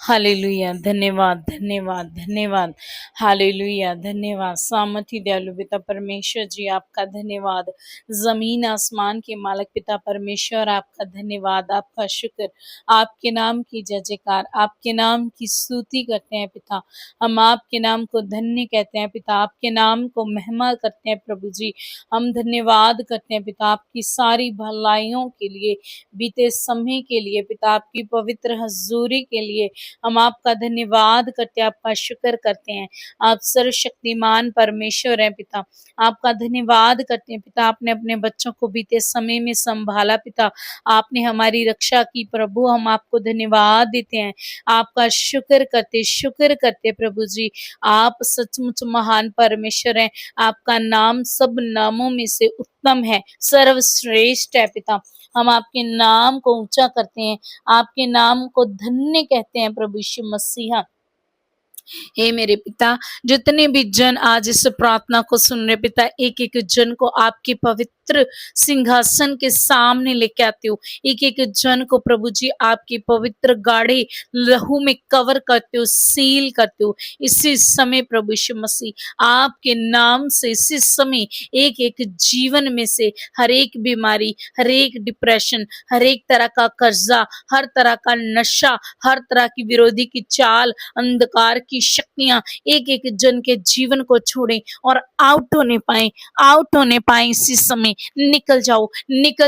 Hallelujah, धन्यवाद, धन्यवाद, धन्यवाद। हालेलुया, धन्यवाद। सामर्थी दयालु पिता परमेश्वर जी, आपका धन्यवाद। ज़मीन आसमान के मालिक पिता परमेश्वर, आपका धन्यवाद, आपका शुक्र। आपके नाम की जय-जयकार, आपके नाम की स्तुति करते हैं पिता। हम आपके नाम को धन्य कहते हैं पिता, आपके नाम को महिमा करते हैं प्रभु जी। हम धन्यवाद करते हैं पिता, आपकी सारी भलाइयों के लिए, बीते समय के लिए पिता, आपकी पवित्र हज़ूरी के लिए हम आपका धन्यवाद करते हैं, आपका शुक्र करते हैं। आप सर्वशक्तिमान परमेश्वर हैं पिता, आपका धन्यवाद करते हैं पिता। आपने अपने बच्चों को बीते समय में संभाला पिता, आपने हमारी रक्षा की प्रभु, हम आपको धन्यवाद देते हैं, आपका शुक्र करते प्रभु जी। आप सचमुच महान परमेश्वर हैं, आपका नाम सब नामों में से उत्तम है, सर्वश्रेष्ठ है पिता। हम आपके नाम को ऊंचा करते हैं, आपके नाम को धन्य कहते हैं प्रभु यीशु मसीहा। हे मेरे पिता, जितने भी जन आज इस प्रार्थना को सुन रहे पिता, एक एक जन को आपके पवित्र सिंहासन के सामने लेके आते हो। एक एक जन को प्रभु जी आपके पवित्र गाढ़े लहू में कवर करते हो, सील करते हो। इसी समय प्रभु यीशु मसीह, आपके नाम से इसी समय एक एक जीवन में से हर एक बीमारी, हर एक डिप्रेशन, हर एक तरह का कर्जा, हर तरह का नशा, हर तरह की विरोधी की चाल, अंधकार की शक्तियां एक एक जन के जीवन को छोड़े और आउट होने पाए इसी समय। निकल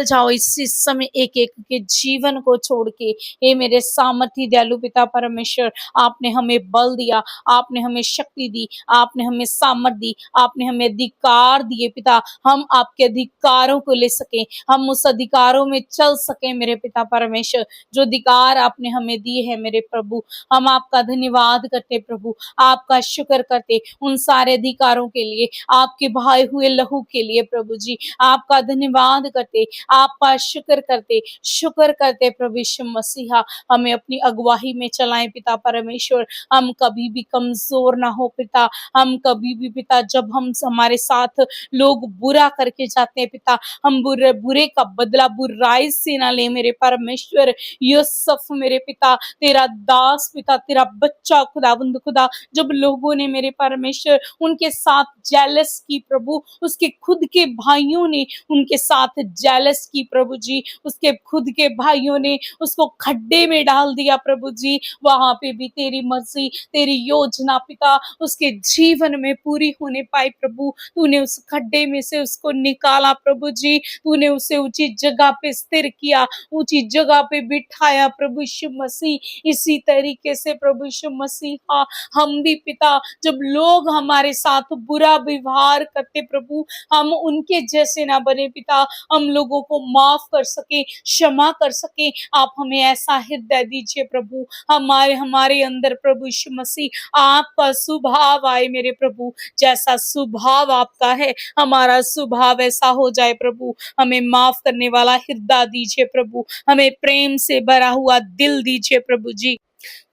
जाओ इसी समय एक एक के जीवन को छोड़ के। हे मेरे सामर्थी दयालु पिता परमेश्वर, आपने हमें बल दिया, आपने हमें शक्ति दी, आपने हमें सामर्थ दी, आपने हमें अधिकार दिए पिता, हम आपके अधिकारों को ले सके, हम उस अधिकारों में चल सके मेरे पिता परमेश्वर, जो अधिकार आपने हमें दिए हैं मेरे प्रभु। हम आपका धन्यवाद करते प्रभु, आपका शुक्र करते उन सारे अधिकारों के लिए, आपके बहाए हुए लहू के लिए प्रभु जी, आपका धन्यवाद करते, आपका शुक्र करते प्रभु यीशु मसीहा। हमें अपनी अगुवाई में चलाएं पिता परमेश्वर, हम कभी भी कमजोर ना हो पिता, हम कभी भी पिता, जब हम हमारे साथ लोग बुरा करके जाते हैं पिता, हम बुरे का बदला बुराई से ना ले मेरे परमेश्वर। यूसुफ मेरे पिता, तेरा दास पिता, तेरा बच्चा खुदावंद खुदा, जब लोगों ने मेरे परमेश्वर उनके साथ जेलस की प्रभु, उसके खुद के भाइयों ने उनके साथ जेलस की प्रभु जी, उसके खुद के भाइयों ने उसको खड्डे में डाल दिया प्रभु जी। वहां पे भी तेरी मर्जी, तेरी योजना पिता उसके जीवन में पूरी होने पाई प्रभु। तूने उस खड्डे में से उसको निकाला प्रभु जी, तूने उसे ऊंची जगह पे स्थिर किया, ऊंची जगह पे बिठाया प्रभु यीशु मसीह। इसी तरीके से प्रभु यीशु मसीह, हम भी पिता, जब लोग हमारे साथ बुरा व्यवहार करते प्रभु, हम उनके जैसे ना बने पिता, हम लोगों को माफ कर सके, क्षमा कर सके। आप हमें ऐसा हृदय दीजिए प्रभु, हमारे हमारे अंदर प्रभु यीशु मसीह आपका स्वभाव आए मेरे प्रभु, जैसा स्वभाव आपका है हमारा स्वभाव ऐसा हो जाए प्रभु। हमें माफ करने वाला हृदय दीजिए प्रभु, हमें प्रेम से भरा हुआ दिल दीजिए प्रभु जी।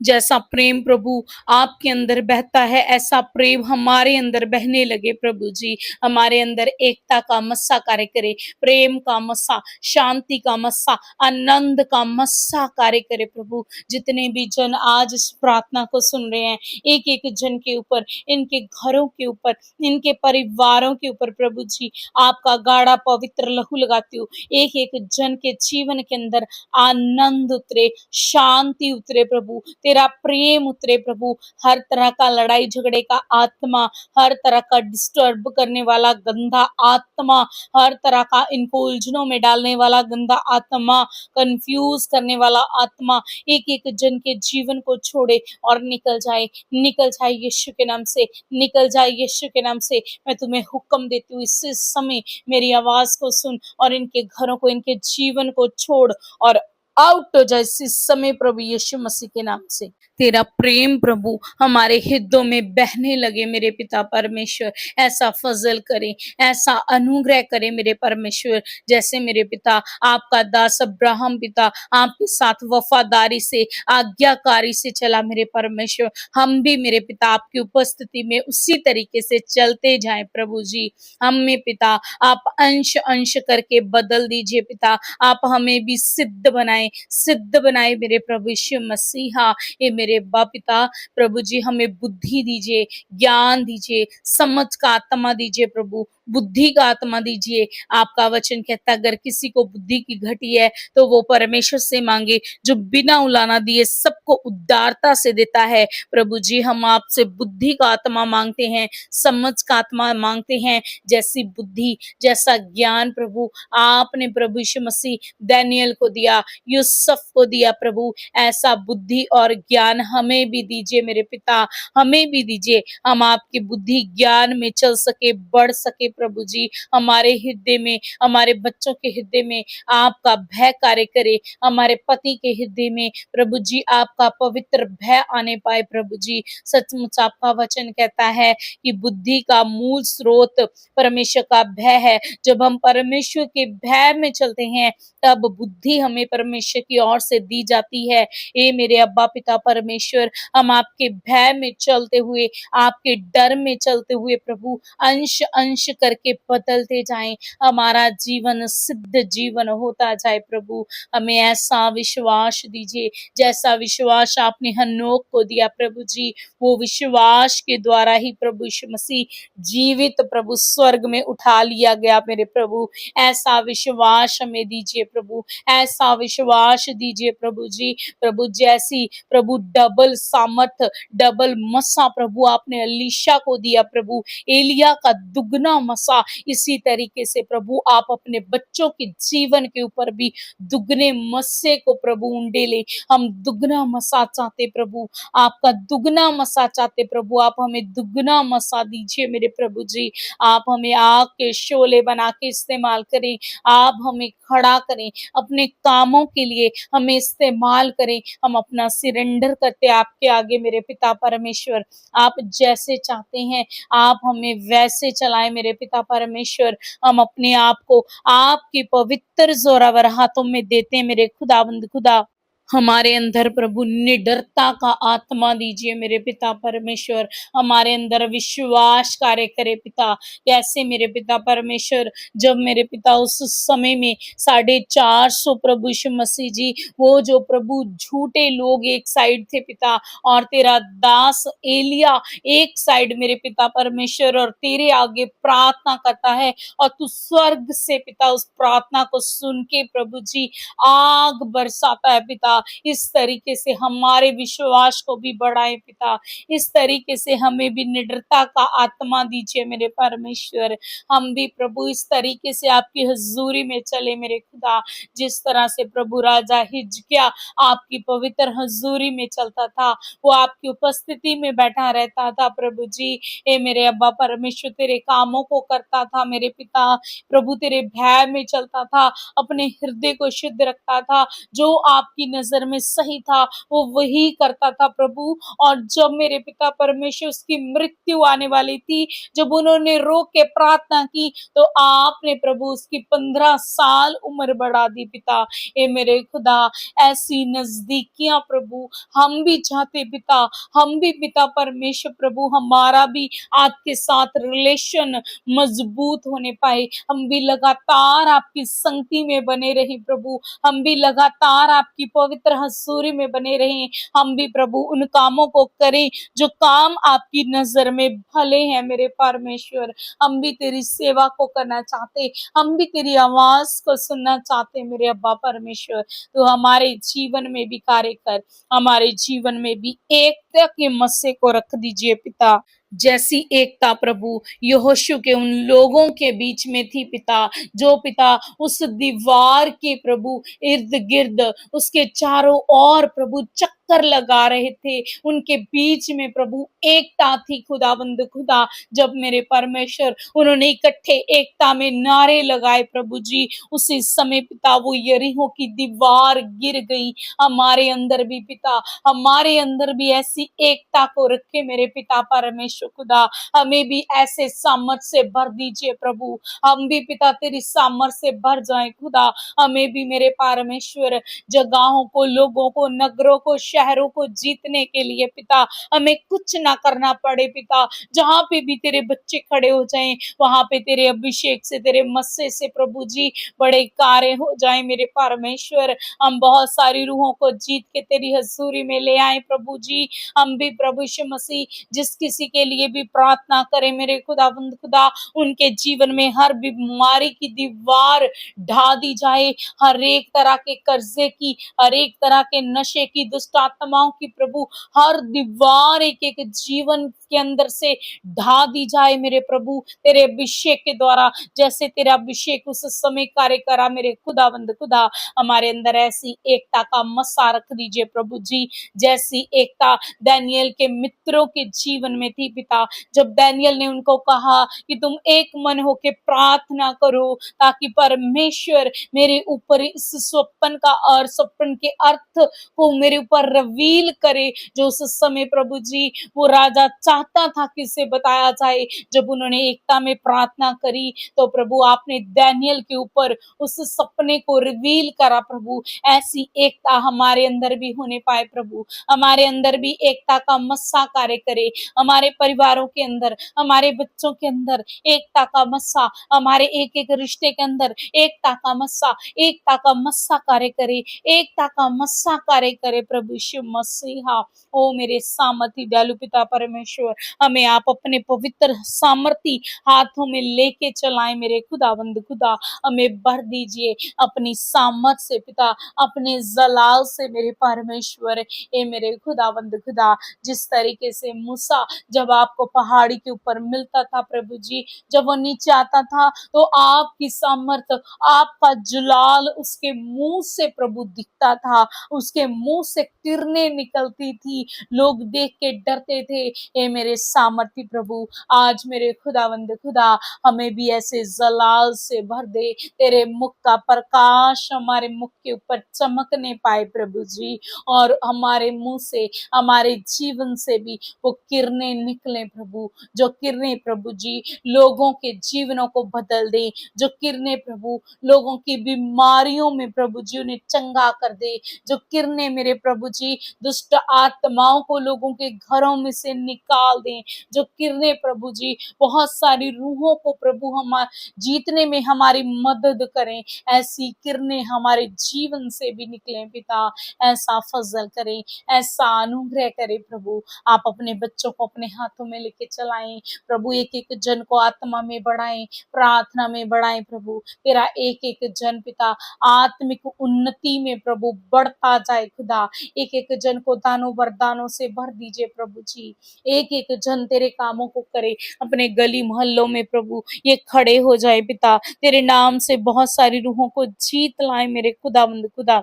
जैसा प्रेम प्रभु आपके अंदर बहता है, ऐसा प्रेम हमारे अंदर बहने लगे प्रभु जी। हमारे अंदर एकता का मस्सा कार्य करे, प्रेम का मस्सा, शांति का मस्सा, आनंद का मस्सा कार्य करे प्रभु। जितने भी जन आज इस प्रार्थना को सुन रहे हैं, एक एक जन के ऊपर, इनके घरों के ऊपर, इनके परिवारों के ऊपर प्रभु जी आपका गाढ़ा पवित्र लहू लगाती हूँ। एक एक जन के जीवन के अंदर आनंद उतरे, शांति उतरे प्रभु, तेरा प्रेम उतरे प्रभु। हर तरह का लड़ाई झगड़े का आत्मा, हर तरह का डिस्टर्ब करने वाला गंदा आत्मा, हर तरह का इनको उलझनों में डालने वाला गंदा आत्मा, कंफ्यूज करने वाला आत्मा, एक एक जन के जीवन को छोड़े और निकल जाए यीशु के नाम से, निकल जाए यीशु के नाम से। मैं तुम्हें हुक्म देती हूँ, इस समय मेरी आवाज को सुन और इनके घरों को, इनके जीवन को छोड़ और आउट हो जाए इस समय प्रभु यीशु मसीह के नाम से। तेरा प्रेम प्रभु हमारे हृदयों में बहने लगे मेरे पिता परमेश्वर। ऐसा फजल करे, ऐसा अनुग्रह करे मेरे परमेश्वर, जैसे मेरे पिता आपका दास अब्राहम पिता आपके साथ वफादारी से, आज्ञाकारी से चला मेरे परमेश्वर। हम भी मेरे पिता आपकी उपस्थिति में उसी तरीके से चलते जाएं प्रभु जी। हम में पिता आप अंश अंश करके बदल दीजिए पिता, आप हमें भी सिद्ध बनाए बनाए, सिद्ध बनाए मेरे प्रभु यीशु मसीहा। ये मेरे अब्बा पिता प्रभु जी, हमें बुद्धि दीजिए, ज्ञान दीजिए, समझ का आत्मा दीजिए प्रभु, बुद्धि का आत्मा दीजिए। आपका वचन कहता है अगर किसी को बुद्धि की घटी है तो वो परमेश्वर से मांगे, जो बिना उलाना दिए सबको उदारता से देता है। प्रभु जी, हम आपसे बुद्धि का आत्मा मांगते हैं, समझ का आत्मा मांगते हैं। जैसी बुद्धि, जैसा ज्ञान प्रभु आपने प्रभु यीशु मसीह दानियल को दिया, यूसुफ को दिया प्रभु, ऐसा बुद्धि और ज्ञान हमें भी दीजिए मेरे पिता, हमें भी दीजिए। हम आपकी बुद्धि ज्ञान में चल सके, बढ़ सके प्रभु जी। हमारे हृदय में, हमारे बच्चों के हृदय में आपका भय कार्य करे, हमारे पति के हृदय में प्रभु जी आपका पवित्र भय आने पाए प्रभु जी। सचमुच आपका वचन कहता है कि बुद्धि का मूल स्रोत परमेश्वर का भय है। जब हम परमेश्वर के भय में चलते हैं तब बुद्धि हमें परमेश्वर की ओर से दी जाती है। ए मेरे अब्बा पिता परमेश्वर, हम आपके भय में चलते हुए, आपके डर में चलते हुए प्रभु अंश अंश करके बदलते जाएं, हमारा जीवन सिद्ध जीवन होता जाए प्रभु। हमें ऐसा विश्वास दीजिए जैसा विश्वास आपने हनोक को दिया प्रभु जी। वो विश्वास के द्वारा ही प्रभु यीशु मसीह जीवित प्रभु स्वर्ग में उठा लिया गया मेरे प्रभु। ऐसा विश्वास हमें दीजिए प्रभु, ऐसा विश्वास दीजिए प्रभु जी। प्रभु जैसी प्रभु डबल सामर्थ, डबल मसा प्रभु आपने अलीशा को दिया प्रभु, एलिया का दुगना मसा, इसी तरीके से प्रभु आप अपने बच्चों के जीवन के ऊपर भी दुगने मस्से को प्रभु उंडेले। हम दुगना मसा चाहते प्रभु, आपका दुगना मसा चाहते प्रभु। आप हमें दुगना मसा दीजिए मेरे प्रभु जी। आप हमें आग के शोले बना के इस्तेमाल करें, आप हमें खड़ा करें, अपने कामों के लिए हमें इस्तेमाल करें। हम अपना सिरेंडर करते आपके आगे मेरे पिता परमेश्वर। आप जैसे चाहते हैं आप हमें वैसे चलाएं मेरे पिता परमेश्वर। हम अपने आप को आपके पवित्र जोरावर हाथों में देते हैं मेरे खुदावंद खुदा। हमारे अंदर प्रभु निडरता का आत्मा दीजिए मेरे पिता परमेश्वर। हमारे अंदर विश्वास कार्य करे पिता। कैसे मेरे पिता परमेश्वर, जब मेरे पिता उस समय में 450 प्रभु यीशु मसीह जी, वो जो प्रभु झूठे लोग एक साइड थे पिता, और तेरा दास एलिया एक साइड मेरे पिता परमेश्वर, और तेरे आगे प्रार्थना करता है और तू स्वर्ग से पिता उस प्रार्थना को सुन के प्रभु जी आग बरसाता है पिता। इस तरीके से हमारे विश्वास को भी बढ़ाए पिता। इस तरीके से हमें भी निडरता का आत्मा दीजिए मेरे परमेश्वर। हम भी प्रभु इस तरीके से आपकी हजूरी में चले मेरे खुदा। जिस तरह से प्रभु राजा हिजकिय्याह आपकी पवित्र हजूरी में चलता था, वो आपकी उपस्थिति में बैठा रहता था प्रभु जी। ए मेरे अब्बा परमेश्वर, तेरे कामों को करता था मेरे पिता प्रभु, तेरे भय में चलता था, अपने हृदय को शुद्ध रखता था, जो आपकी नजर में सही था वो वही करता था प्रभु। और जब मेरे पिता परमेश्वर उसकी मृत्यु आने वाली थी, जब उन्होंने रो के प्रार्थना की, तो आपने प्रभु उसकी 15 साल उम्र बढ़ा दी पिता। ए मेरे खुदा, ऐसी नजदीकियां प्रभु हम भी चाहते पिता, हम भी पिता परमेश्वर प्रभु, हमारा भी आपके साथ रिलेशन मजबूत होने पाए। हम भी लगातार आपकी संगति में बने रहे प्रभु, हम भी लगातार आपकी पवित्र हजूरी में बने रहें। हम भी प्रभु उन कामों को करें जो काम आपकी नजर में भले हैं मेरे परमेश्वर। हम भी तेरी सेवा को करना चाहते, हम भी तेरी आवाज को सुनना चाहते मेरे अब्बा परमेश्वर। तो हमारे जीवन में भी कार्य कर, हमारे जीवन में भी एकता के मस्से को रख दीजिए पिता। जैसी एकता प्रभु यहोशू के उन लोगों के बीच में थी पिता, जो पिता उस दीवार के प्रभु इर्द गिर्द उसके चारों ओर प्रभु चक्कर लगा रहे थे, उनके बीच में प्रभु एकता थी खुदावंद खुदा। जब मेरे परमेश्वर उन्होंने इकट्ठे एकता में नारे लगाए प्रभु जी, उसी समय पिता वो यरीहो की दीवार गिर गई। हमारे अंदर भी पिता, हमारे अंदर भी ऐसी एकता को रखे मेरे पिता परमेश्वर खुदा। हमें भी ऐसे सामर्थ से भर दीजिए प्रभु, हम भी पिता तेरी सामर्थ से भर जाएं खुदा। हमें भी मेरे परमेश्वर जगहों को, लोगों को, नगरों को, शहरों को जीतने के लिए पिता हमें कुछ ना करना पड़े पिता। जहाँ पे भी तेरे बच्चे खड़े हो जाएं, वहां पे तेरे अभिषेक से, तेरे मस्से से प्रभु जी बड़े कार्य हो जाए मेरे परमेश्वर। हम बहुत सारी रूहों को जीत के तेरी हजूरी में ले आए प्रभु जी। हम भी प्रभु यीशु मसीह जिस किसी के लिए भी प्रार्थना करें मेरे खुदावंद खुदा, उनके जीवन में हर बीमारी की दीवार ढा दी जाए, हर एक तरह के कर्जे की, हर एक तरह के नशे की, दुष्ट आत्माओं की प्रभु हर दीवार एक एक जीवन के अंदर से ढा दी जाए मेरे प्रभु तेरे अभिषेक के द्वारा। जैसे तेरा अभिषेक उस समय कार्य करा मेरे खुदावंद खुदा, हमारे अंदर ऐसी एकता का मस्सा रख दीजिए प्रभु जी, जैसी एकता दानियल के मित्रों के जीवन में थी पिता। जब दानियल ने उनको कहा कि तुम एक मन होके प्रार्थना करो ताकि परमेश्वर मेरे ऊपर इस स्वप्न का और स्वप्न के अर्थ को मेरे ऊपर रिवील करे, जो उस समय प्रभु जी वो राजा चाहता था कि इसे बताया जाए। जब उन्होंने एकता में प्रार्थना करी तो प्रभु आपने दानियल के ऊपर उस सपने को रिवील करा प्रभु। ऐसी एकता हमारे अंदर भी होने पाए प्रभु, हमारे अंदर भी एकता का मस्सा कार्य करे, हमारे परिवारों के अंदर, हमारे बच्चों के अंदर एकता का मस्सा, हमारे एक एक रिश्ते के अंदर एकता का मस्सा, एकता का मस्सा कार्य करे, एकता का मस्सा कार्य करे प्रभु यीशु मसीहा। ओ मेरे सामर्थी दयालु पिता परमेश्वर, हमें आप अपने पवित्र सामर्थी हाथों में लेके चलाएं मेरे खुदावंद खुदा। हमें भर दीजिए अपनी सामर्थ से पिता, अपने जलाल से मेरे परमेश्वर। ए मेरे खुदावंद खुदा, जिस तरीके से मूसा जब आपको पहाड़ी के ऊपर मिलता था प्रभु जी, जब वो नीचे आता था तो आपकी सामर्थ, आपका जलाल उसके मुंह से प्रभु दिखता था, उसके मुंह से किरणें निकलती थी, लोग देख के डरते थे। ए मेरे सामर्थी प्रभु, आज मेरे खुदावंद खुदा हमें भी ऐसे जलाल से भर दे, तेरे मुख का प्रकाश हमारे मुख के ऊपर चमकने पाए प्रभु जी, और हमारे मुंह से, हमारे जीवन से भी वो किरणें निकले प्रभु, जो किरणें प्रभु जी लोगों के जीवनों को बदल दे, जो किरणें प्रभु लोगों की बीमारियों में प्रभु जी उन्हें चंगा कर दे, जो किरणें मेरे प्रभु जी दुष्ट आत्माओं को लोगों के घरों में से निकाल दें, जो किरणें प्रभु जी बहुत सारी रूहों को प्रभु हमारे जीतने में हमारी मदद करें, ऐसी किरणें हमारे जीवन से भी निकलें पिता। ऐसा फजल करें, ऐसा अनुग्रह करें प्रभु। आप अपने बच्चों को अपने हाथों में लेके चलाएं प्रभु, एक एक जन को आत्मा में बढ़ाएं, प्रार्थना में बढ़ाएं प्रभु। तेरा एक एक जन पिता आत्मिक उन्नति में प्रभु बढ़ता जाए खुदा, एक एक जन को दानों वरदानों से भर दीजिए प्रभु जी, एक एक जन तेरे कामों को करे, अपने गली मोहल्लों में प्रभु ये खड़े हो जाए पिता, तेरे नाम से बहुत सारी रूहों को जीत लाए मेरे खुदावंद खुदा।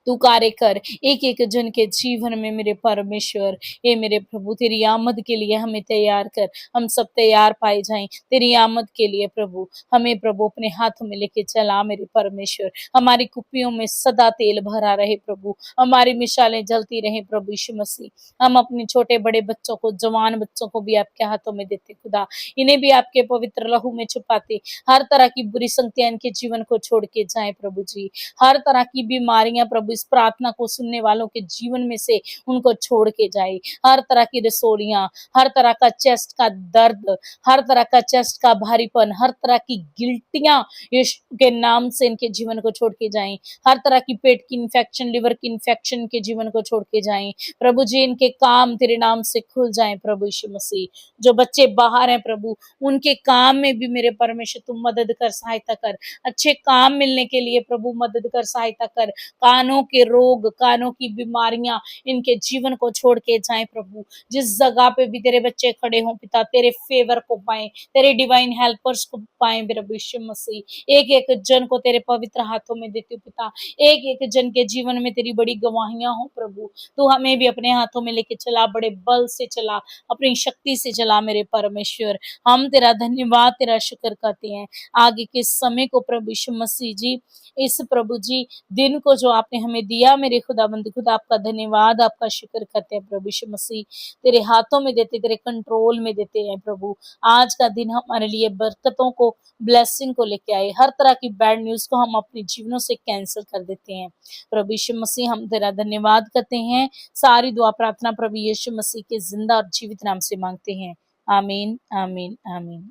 तू कार्य कर एक एक जन के जीवन में मेरे परमेश्वर। हे मेरे प्रभु, तेरी आमद के लिए हमें तैयार कर, हम सब तैयार पाए जाएं तेरी आमद के लिए प्रभु। हमें प्रभु अपने हाथों में लेके चला मेरे परमेश्वर, हमारी कुपियों में सदा तेल भरा रहे प्रभु, हमारी मिसालें जलती रहे प्रभु यीशु मसीह। हम अपने छोटे बड़े बच्चों को, जवान बच्चों को भी आपके हाथों में देते खुदा, इन्हें भी आपके पवित्र लहू में छुपाते, हर तरह की बुरी संगतियां इनके जीवन को छोड़ के जाए प्रभु जी, हर तरह की बीमारियां प्रभु इस प्रार्थना को सुनने वालों के जीवन में से उनको छोड़ के जाए, हर तरह की रसोलियां, हर तरह का चेस्ट का दर्द, हर तरह का चेस्ट का भारीपन, हर तरह की गिल्टियां यीशु के नाम से इनके जीवन को छोड़ के जाएं, हर तरह की पेट की इन्फेक्शन, लिवर की इन्फेक्शन के जीवन को छोड़ के जाएं प्रभु जी, इनके काम तेरे नाम से खुल जाएं प्रभु यीशु मसीह। जो बच्चे बाहर हैं प्रभु, उनके काम में भी मेरे परमेश्वर तुम मदद कर, सहायता कर, अच्छे काम मिलने के लिए प्रभु मदद कर, सहायता कर, कानों के रोग, कानों की बीमारियां इनके जीवन को छोड़ के जाएं प्रभु। जिस जगह पे भी तेरे बच्चे खड़े हों पिता, तेरे फेवर को पाएं, तेरे डिवाइन हेल्पर्स को पाएं प्रभु यीशु मसीह। एक एक जन को तेरे पवित्र हाथों में देती हूँ पिता, एक एक जन के जीवन में तेरी बड़ी गवाहियां हो प्रभु। तू हमें भी अपने हाथों में लेके चला, बड़े बल से चला, अपनी शक्ति से चला मेरे परमेश्वर। हम तेरा धन्यवाद, तेरा शुक्र करते हैं। आगे के समय को प्रभु यीशु मसीह जी, इस प्रभु जी दिन को जो आपने हमें दिया मेरे खुदाबंद खुदा, आपका धन्यवाद, आपका शुक्र करते हैं प्रभु यीशु मसीह। तेरे हाथों में देते, तेरे कंट्रोल में देते हैं प्रभु। आज का दिन हमारे लिए बरकतों को, ब्लेसिंग को लेके आए। हर तरह की बैड न्यूज को हम अपने जीवनों से कैंसिल कर देते हैं प्रभु यीशु मसीह। हम तेरा धन्यवाद करते हैं। सारी दुआ प्रार्थना प्रभु यीशु मसीह के जिंदा और जीवित नाम से मांगते हैं। आमीन, आमीन, आमीन।